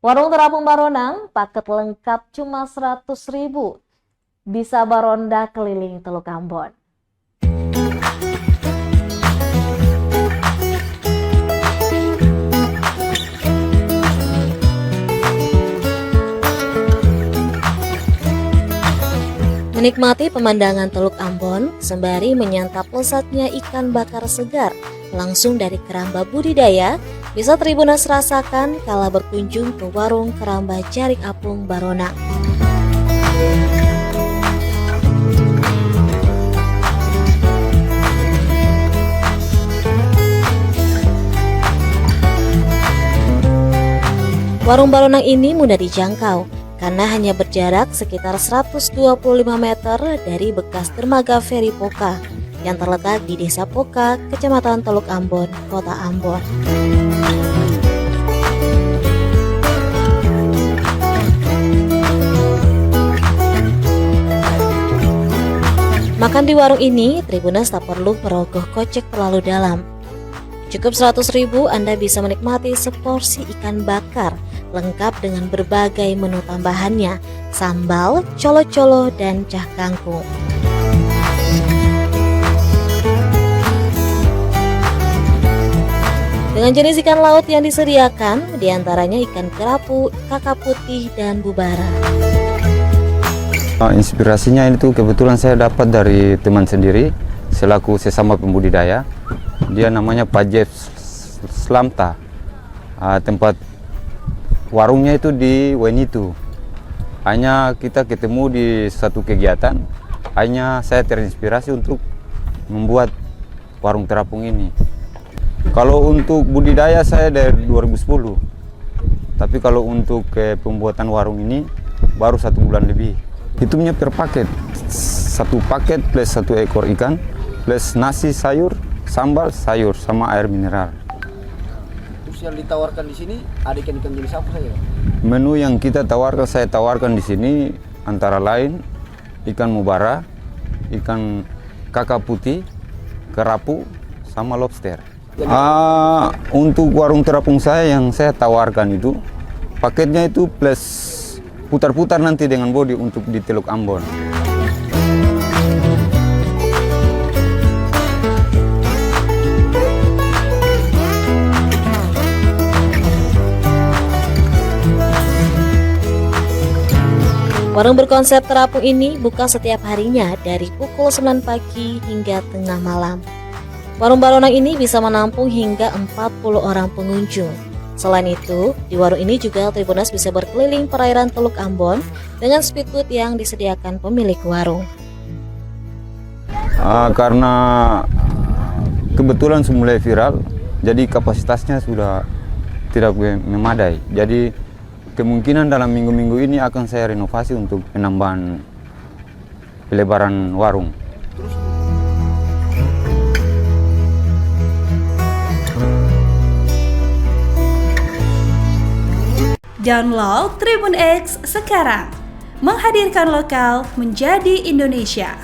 Warung terapung Baronang, paket lengkap cuma 100.000. Bisa baronda keliling Teluk Ambon. Menikmati pemandangan Teluk Ambon sembari menyantap lezatnya ikan bakar segar langsung dari keramba budidaya, bisa Tribuners rasakan kala berkunjung ke warung keramba Jarik Apung Baronang. Warung Baronang ini mudah dijangkau karena hanya berjarak sekitar 125 meter dari bekas dermaga feri Poka yang terletak di Desa Poka, Kecamatan Teluk Ambon, Kota Ambon. Makan di warung ini, Tribuners tak perlu merogoh kocek terlalu dalam. Cukup 100.000 Anda bisa menikmati seporsi ikan bakar lengkap dengan berbagai menu tambahannya, sambal, colo-colo, dan cah kangkung. Dengan jenis ikan laut yang disediakan, diantaranya ikan kerapu, kakap putih, dan bubara. Inspirasinya itu kebetulan saya dapat dari teman sendiri, selaku sesama pembudidaya. Dia namanya Pak Jeff Slamta. Tempat warungnya itu di Wenitu. Hanya kita ketemu di satu kegiatan, hanya saya terinspirasi untuk membuat warung terapung ini. Kalau untuk budidaya saya dari 2010, tapi kalau untuk pembuatan warung ini baru 1 bulan lebih. Hitungnya per paket, 1 paket plus 1 ekor ikan, plus nasi sayur, sambal sayur, sama air mineral. Yang ditawarkan di sini ada ikan-ikan jenis apa saja? Menu yang saya tawarkan di sini antara lain ikan mubara, ikan kakap putih, kerapu, sama lobster. Untuk warung terapung saya yang saya tawarkan itu paketnya itu plus putar-putar nanti dengan bodi untuk di Teluk Ambon. Warung berkonsep terapung ini buka setiap harinya dari pukul 9 pagi hingga tengah malam. Warung Baronang ini bisa menampung hingga 40 orang pengunjung. Selain itu, di warung ini juga Tribuners bisa berkeliling perairan Teluk Ambon dengan speedboat yang disediakan pemilik warung. Karena kebetulan mulai viral, jadi kapasitasnya sudah tidak memadai. Jadi kemungkinan dalam minggu-minggu ini akan saya renovasi untuk penambahan pelebaran warung. Download Tribun X sekarang, menghadirkan lokal menjadi Indonesia.